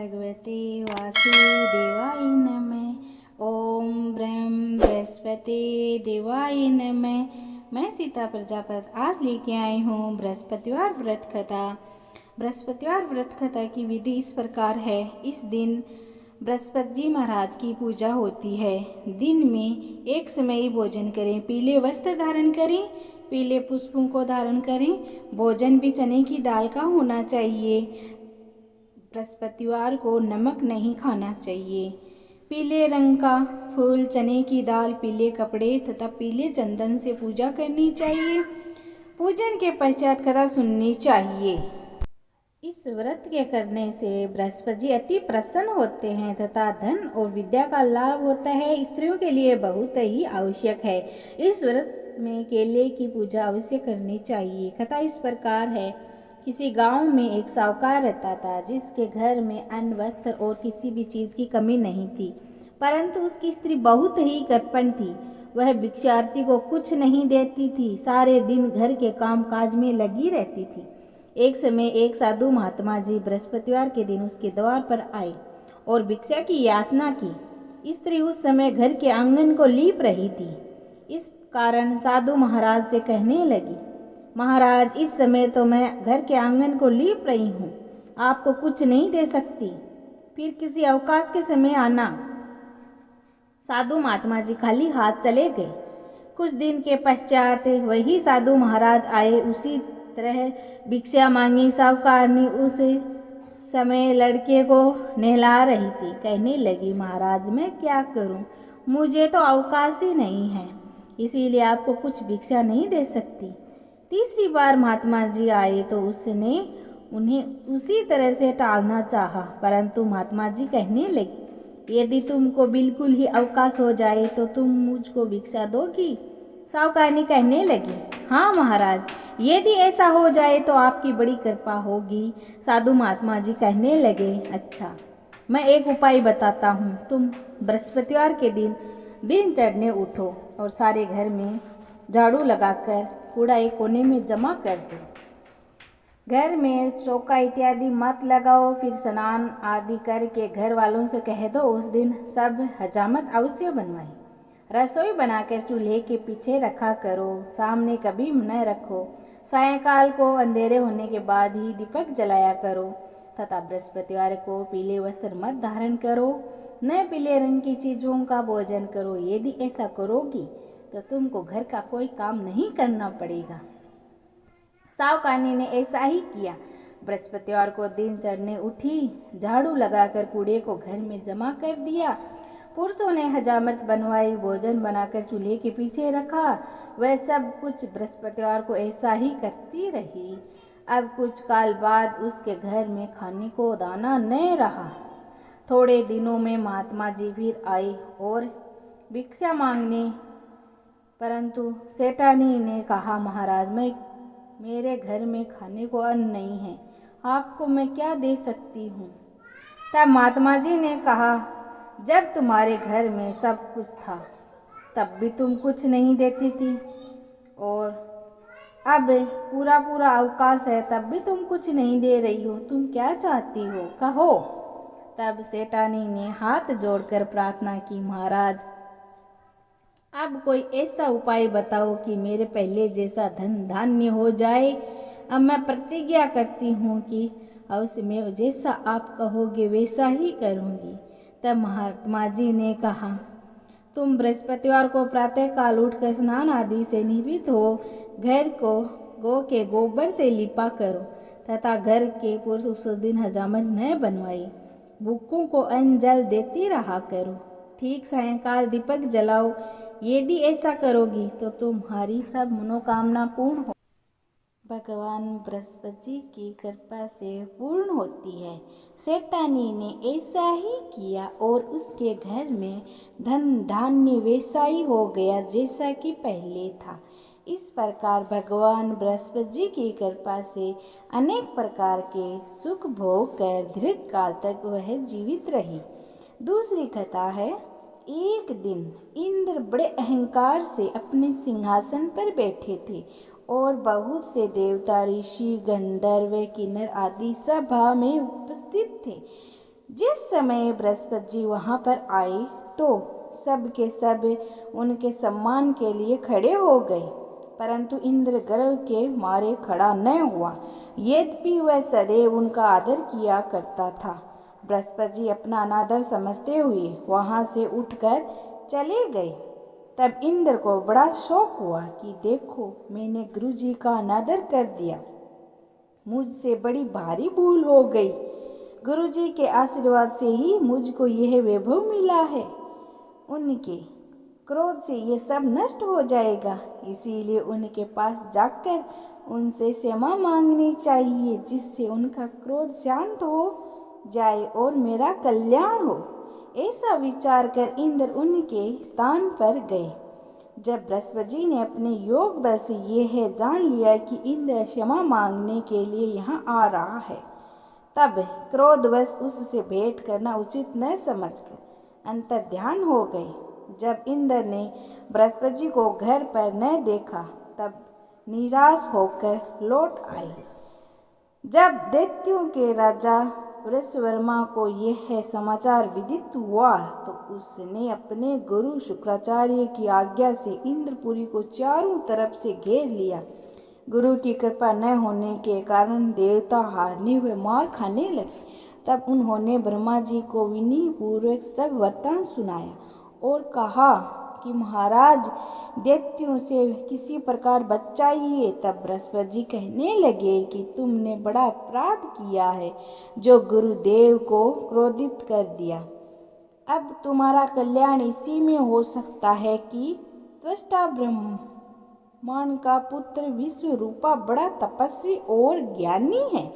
भगवते वासुदेवाय नमः। ओम ब्रह्म बृहस्पति देवाय नमः। मैं सीता प्रजापति आज लेके आई हूँ बृहस्पतिवार व्रत कथा। बृहस्पतिवार व्रत कथा की विधि इस प्रकार है। इस दिन बृहस्पति जी महाराज की पूजा होती है। दिन में एक समय ही भोजन करें, पीले वस्त्र धारण करें, पीले पुष्पों को धारण करें। भोजन भी चने की दाल का होना चाहिए। बृहस्पतिवार को नमक नहीं खाना चाहिए। पीले रंग का फूल, चने की दाल, पीले कपड़े तथा पीले चंदन से पूजा करनी चाहिए। पूजन के पश्चात कथा सुननी चाहिए। इस व्रत के करने से बृहस्पति जी अति प्रसन्न होते हैं तथा धन और विद्या का लाभ होता है। स्त्रियों के लिए बहुत ही आवश्यक है। इस व्रत में केले की पूजा अवश्य करनी चाहिए। कथा इस प्रकार है। किसी गांव में एक साहूकार रहता था, जिसके घर में अन्न, वस्त्र और किसी भी चीज़ की कमी नहीं थी, परंतु उसकी स्त्री बहुत ही कृपण थी। वह भिक्षार्थी को कुछ नहीं देती थी, सारे दिन घर के काम काज में लगी रहती थी। एक समय एक साधु महात्मा जी बृहस्पतिवार के दिन उसके द्वार पर आए और भिक्षा की याचना की। स्त्री उस समय घर के आंगन को लीप रही थी। इस कारण साधु महाराज से कहने लगी, महाराज, इस समय तो मैं घर के आंगन को लीप रही हूँ, आपको कुछ नहीं दे सकती, फिर किसी अवकाश के समय आना। साधु महात्मा जी खाली हाथ चले गए। कुछ दिन के पश्चात वही साधु महाराज आए। उसी तरह भिक्षा मांगी। साहूकारनी उस समय लड़के को नहला रही थी। कहने लगी, महाराज, मैं क्या करूं, मुझे तो अवकाश ही नहीं है, इसीलिए आपको कुछ भिक्षा नहीं दे सकती। तीसरी बार महात्मा जी आए तो उसने उन्हें उसी तरह से टालना चाहा, परंतु महात्मा जी कहने लगे, यदि तुमको बिल्कुल ही अवकाश हो जाए तो तुम मुझको भिक्षा दोगी? साहूकारनी कहने लगी, हाँ महाराज, यदि ऐसा हो जाए तो आपकी बड़ी कृपा होगी। साधु महात्मा जी कहने लगे, अच्छा, मैं एक उपाय बताता हूँ। तुम बृहस्पतिवार के दिन चढ़ने उठो और सारे घर में झाड़ू लगाकर कूड़ा एक कोने में जमा कर दो। घर में चौका इत्यादि मत लगाओ। फिर स्नान आदि करके घर वालों से कह दो उस दिन सब हजामत अवश्य बनवाए। रसोई बनाकर चूल्हे के पीछे रखा करो, सामने कभी न रखो। सायंकाल को अंधेरे होने के बाद ही दीपक जलाया करो तथा बृहस्पतिवार को पीले वस्त्र मत धारण करो, न पीले रंग की चीज़ों का भोजन करो। यदि ऐसा करोगी तो तुमको घर का कोई काम नहीं करना पड़ेगा। साहूकारनी ने ऐसा ही किया। बृहस्पतिवार को दिन चढ़ने उठी, झाड़ू लगाकर कूड़े को घर में जमा कर दिया। पुरुषों ने हजामत बनवाई, भोजन बनाकर चूल्हे के पीछे रखा। वह सब कुछ बृहस्पतिवार को ऐसा ही करती रही। अब कुछ काल बाद उसके घर में खाने को दाना न रहा। थोड़े दिनों में महात्मा जी फिर आए और भिक्षा मांगने, परंतु सेठानी ने कहा, महाराज, मेरे घर में खाने को अन्न नहीं है, आपको मैं क्या दे सकती हूँ? तब महात्मा जी ने कहा, जब तुम्हारे घर में सब कुछ था तब भी तुम कुछ नहीं देती थी, और अब पूरा अवकाश है तब भी तुम कुछ नहीं दे रही हो। तुम क्या चाहती हो, कहो। तब सेठानी ने हाथ जोड़कर प्रार्थना की, महाराज, अब कोई ऐसा उपाय बताओ कि मेरे पहले जैसा धन धान्य हो जाए। अब मैं प्रतिज्ञा करती हूँ कि अवश्य मैं जैसा आप कहोगे वैसा ही करूँगी। तब महात्मा जी ने कहा, तुम बृहस्पतिवार को प्रातःकाल उठकर स्नान आदि से निवृत्त हो घर को गौ के गोबर से लिपा करो तथा घर के पुरुष उस दिन हजामत न बनवाई। भूखों को अन्न जल देती रहा करो। ठीक सायंकाल दीपक जलाओ। यदि ऐसा करोगी तो तुम्हारी सब मनोकामना पूर्ण हो, भगवान बृहस्पति की कृपा से पूर्ण होती है। सेठानी ने ऐसा ही किया और उसके घर में धन धान्य वैसा ही हो गया जैसा कि पहले था। इस प्रकार भगवान बृहस्पति जी की कृपा से अनेक प्रकार के सुख भोग कर दीर्घ काल तक वह जीवित रही। दूसरी कथा है। एक दिन इंद्र बड़े अहंकार से अपने सिंहासन पर बैठे थे और बहुत से देवता, ऋषि, गंधर्व, किन्नर आदि सभा में उपस्थित थे। जिस समय बृहस्पति जी वहाँ पर आए तो सब के सब उनके सम्मान के लिए खड़े हो गए, परंतु इंद्र गर्व के मारे खड़ा न हुआ, यद्यपि वह सदैव उनका आदर किया करता था। बृहस्पति जी अपना अनादर समझते हुए वहाँ से उठकर चले गए। तब इंद्र को बड़ा शौक हुआ कि देखो, मैंने गुरु जी का अनादर कर दिया, मुझसे बड़ी भारी भूल हो गई। गुरु जी के आशीर्वाद से ही मुझको यह वैभव मिला है, उनके क्रोध से ये सब नष्ट हो जाएगा, इसीलिए उनके पास जाकर उनसे क्षमा मांगनी चाहिए, जिससे उनका क्रोध शांत हो जाए और मेरा कल्याण हो। ऐसा विचार कर इंद्र उनके स्थान पर गए। जब बृहस्पति जी ने अपने योग बल से यह जान लिया कि इंद्र क्षमा मांगने के लिए यहाँ आ रहा है, तब क्रोधवश उससे भेंट करना उचित न समझकर अंतर्ध्यान हो गए। जब इंद्र ने बृहस्पति जी को घर पर न देखा, तब निराश होकर लौट आए। जब दैत्यों के राजा वृषवर्मा को यह समाचार विदित हुआ तो उसने अपने गुरु शुक्राचार्य की आज्ञा से इंद्रपुरी को चारों तरफ से घेर लिया। गुरु की कृपा न होने के कारण देवता हारने व मार खाने लगे। तब उन्होंने ब्रह्मा जी को विनय पूर्वक सब वृत्तांत सुनाया और कहा कि महाराज, दैत्यों से किसी प्रकार बचाइए। तब बृहस्पति जी कहने लगे कि तुमने बड़ा अपराध किया है, जो गुरुदेव को क्रोधित कर दिया। अब तुम्हारा कल्याण इसी में हो सकता है कि त्वष्टा ब्रह्मांड का पुत्र विश्वरूपा बड़ा तपस्वी और ज्ञानी है,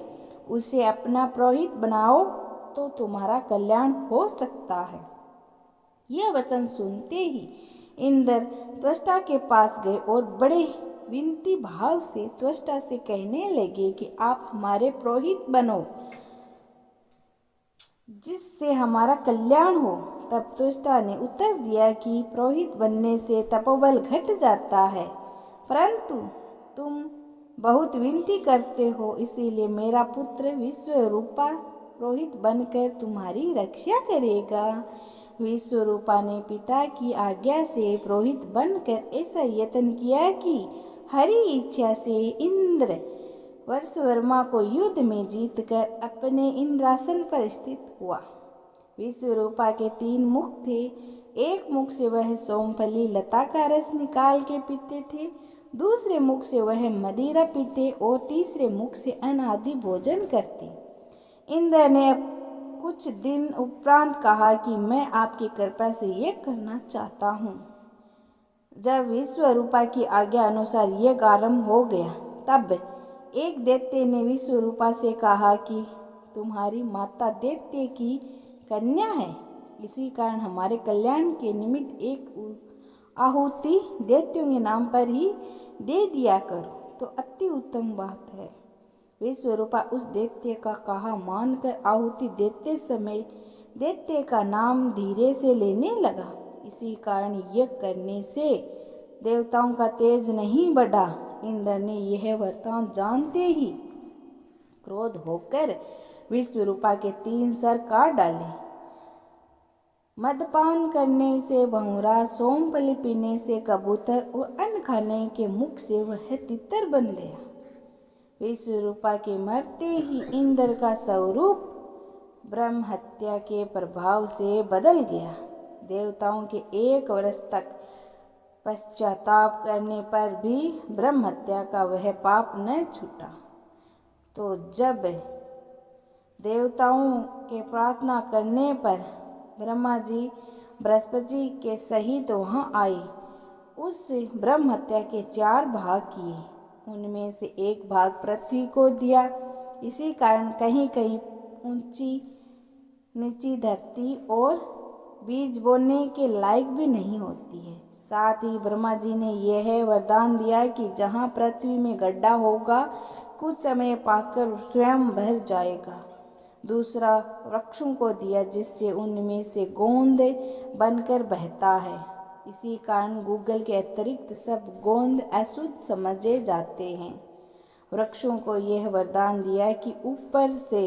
उसे अपना पुरोहित बनाओ तो तुम्हारा कल्याण हो सकता है। यह वचन सुनते ही इंद्र त्वष्टा के पास गए और बड़े विनती भाव से त्वष्टा से कहने लगे कि आप हमारे पुरोहित बनो, जिससे हमारा कल्याण हो। तब त्वष्टा ने उत्तर दिया कि पुरोहित बनने से तपोबल घट जाता है, परंतु तुम बहुत विनती करते हो, इसीलिए मेरा पुत्र विश्वरूपा पुरोहित बनकर तुम्हारी रक्षा करेगा। विश्वरूपा ने पिता की आज्ञा से पुरोहित बनकर ऐसा यत्न किया कि हरि इच्छा से इंद्र वर्षवर्मा को युद्ध में जीतकर अपने इंद्रासन पर स्थित हुआ। विश्वरूपा के 3 मुख थे। एक मुख से वह सोमफली लता का रस निकाल के पीते थे, दूसरे मुख से वह मदिरा पीते और तीसरे मुख से अनादि भोजन करते। इंद्र ने कुछ दिन उपरांत कहा कि मैं आपकी कृपा से ये करना चाहता हूँ। जब विश्वरूपा की आज्ञा अनुसार यह आरंभ हो गया, तब एक दैत्य ने विश्वरूपा से कहा कि तुम्हारी माता दैत्य की कन्या है, इसी कारण हमारे कल्याण के निमित्त एक आहुति दैत्यों के नाम पर ही दे दिया करो तो अति उत्तम बात है। विश्वरूपा उस दैत्य का कहा मानकर आहुति देते समय दैत्य का नाम धीरे से लेने लगा। इसी कारण यज्ञ करने से देवताओं का तेज नहीं बढ़ा। इंद्र ने यह वृत्तांत जानते ही क्रोध होकर विश्वरूपा के 3 सर काट डाले। मदपान करने से भंवरा, सोमफली पीने से कबूतर और अन्न खाने के मुख से वह तितर बन गया। विश्वरूपा के मरते ही इंद्र का स्वरूप ब्रह्म हत्या के प्रभाव से बदल गया। देवताओं के 1 वर्ष तक पश्चाताप करने पर भी ब्रह्म हत्या का वह पाप न छूटा। तो जब देवताओं के प्रार्थना करने पर ब्रह्मा जी बृहस्पति जी के सहित वहाँ आए, उस ब्रह्म हत्या के 4 भाग किए। उनमें से 1 भाग पृथ्वी को दिया। इसी कारण कहीं कहीं ऊंची नीची धरती और बीज बोने के लायक भी नहीं होती है। साथ ही ब्रह्मा जी ने यह वरदान दिया कि जहाँ पृथ्वी में गड्ढा होगा, कुछ समय पाकर स्वयं भर जाएगा। दूसरा वृक्षों को दिया, जिससे उनमें से गोंद बनकर बहता है। इसी कारण गूगल के अतिरिक्त सब गोंद अशुद्ध समझे जाते हैं। वृक्षों को यह वरदान दिया कि ऊपर से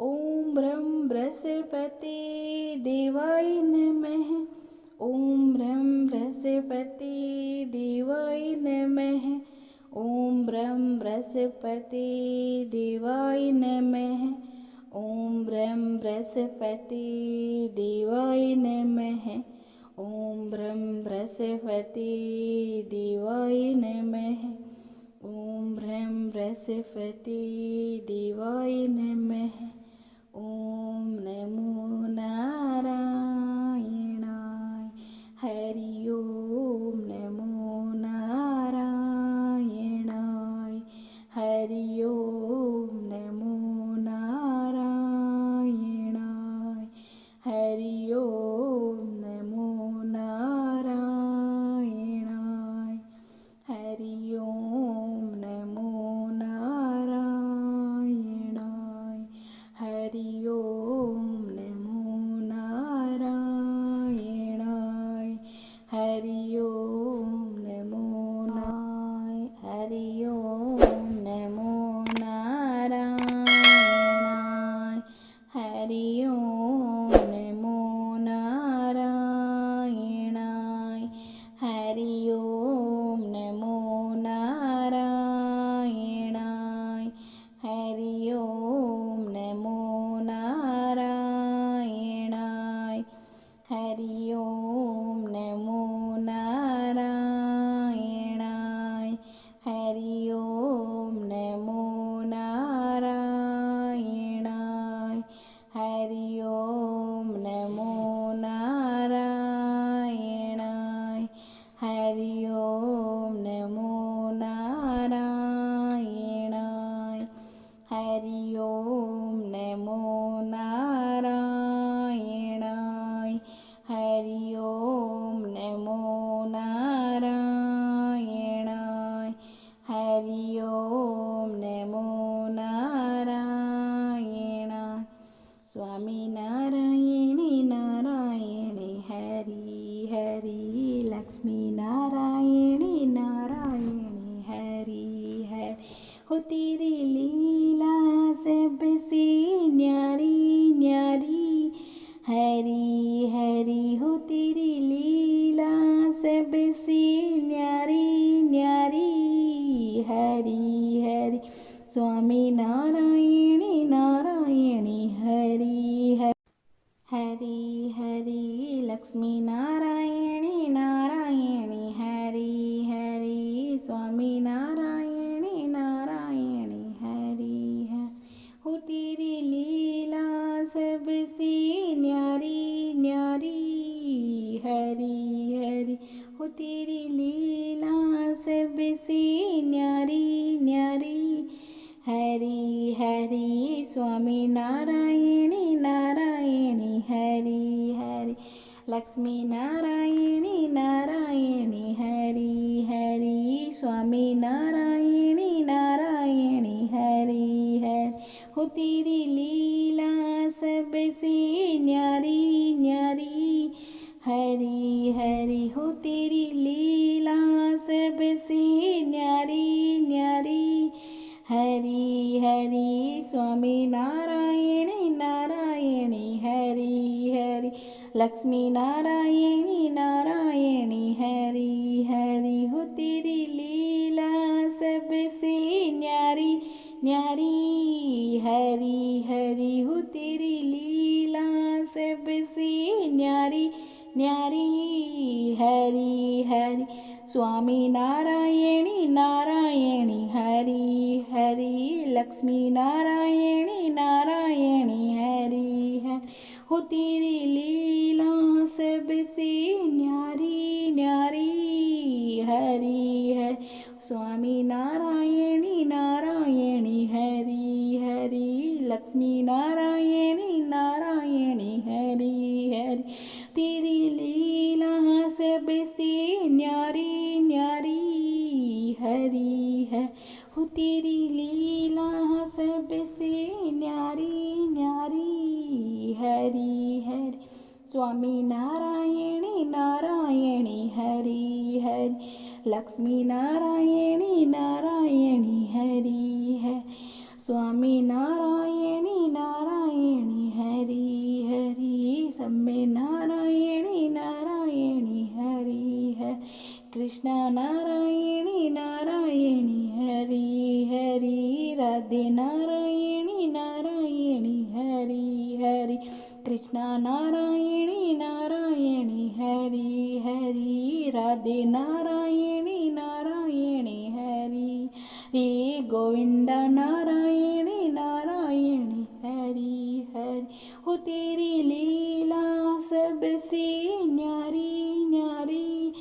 ओम ब्रह्म बृहस्पति देवाय नमः। ओम ब्रह्म बृहस्पति देवाय नमः। ओम ब्रह्म बृहस्पति देवाय नमः। ओम ब्रह्म बृहस्पति देवाय नमः। ओम ब्रह्म बृहस्पति देवाय नमः। ओम ब्रह्म बृहस्पति देवाय नमः। ओम नमो नारायणाय। हरि ओम नमो नारायणाय। हरि ओम नमो नारायणाय। हरि ओम नमो नारायणाय। हरि ओम नमो नारायणाय। हरि ओम नमो नारायणाय। हरि ओम नमो नारायणाय। हरि ओम नमो नारायणाय। हरि ओम नमो नारायणाय। हरि ओम नमो नारायणाय। हरि ओम नमो नारायणाय। हरि ओम नमो नारायणाय। हरि ओम नमो नारायणाय। हरि ओम नमो नारायणाय। हरि ओम नमो नारायणाय। हरि ओम नमो नारायणाय। हरि ओम नमो नारायणाय। हरि ओम नमो नारायणाय। स्वामी नारायणी नारायणी हरि हरि। लक्ष्मी नारायणी नारायणी हरि हरि। हो तेरी लीला सबसे न्यारी न्यारी। हरि हरि हो तेरी लीला सबसे न्यारी न्यारी। हरि हरि स्वामी नारायणी नारायणी हरि हरि। हरि हरि लक्ष्मी नारायणी नारायणी हरि हरि। स्वामी नारायणी नारायणी हरि हरि। हो तेरी लीला सबसे न्यारी न्यारी। हरि हरि हो तेरी लीला सबसे न्यारी न्यारी। हरि हरि स्वामी नारायणी नारायणी हरि हरि। लक्ष्मी नारायणी नारायणी हरि हरि। स्वामी नारायणी नारायणी हरि हरि। हो तेरी लीला सबसे न्यारी न्यारी। हरि हरि हो तेरी लीला सबसे न्यारी न्यारी। हरि हरि स्वामी नारायणी नारायणी हरि हरि। लक्ष्मी नारायणी नारायणी हरि हरि। हो तेरी लीला सबसे न्यारी न्यारी। हरि हरि हो तेरी लीला सबसे न्यारी न्यारी। हरि हरि स्वामी नारायणी नारायणी हरि हरि। लक्ष्मी नारायणी नारायणी हरि हरि। हो तेरी लीला सबसे न्यारी न्यारी। हरि हरि स्वामी नारायणी नारायणी हरि हरि। लक्ष्मी नारायणी नारायणी हरि हरि। तेरी लीला सबसे न्यारी न्यारी। हरि हरि हो तेरी लीला सबसे न्यारी न्यारी। हरि हरि स्वामी नारायणी नारायणी हरि हरि। लक्ष्मी नारायणी नारायणी हरि हरि। स्वामी नारायणी नारायणी हरि हरि, सब में नारायणी नारायणी हरि हरि, कृष्णा नारायणी नारायणी हरि हरि, राधे नारायणी नारायणी हरि हरि, कृष्णा नारायणी नारायणी हरि हरि, राधे नारायणी नारायणी हरि हरि, गोविंदा नारायणी नारायणी हरि हरि। हो तेरी लीला सबसे न्यारी न्यारी,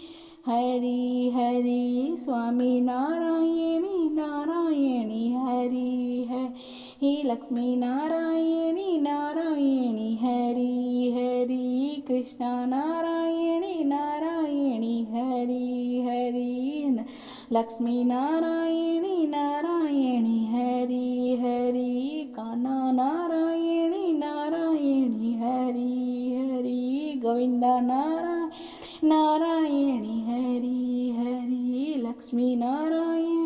हरि हरि, स्वामी नारायणी नारायणी हरि हरि, लक्ष्मी नारायणी नारायणी हरि हरि, कृष्णा नारायणी नारायणी हरि हरि, लक्ष्मी नारायणी नारायणी हरि हरि, कान्हा नारायणी नारायणी हरि हरि, गोविंदा नारायणी नारायणी हरि हरि, लक्ष्मी नारायणी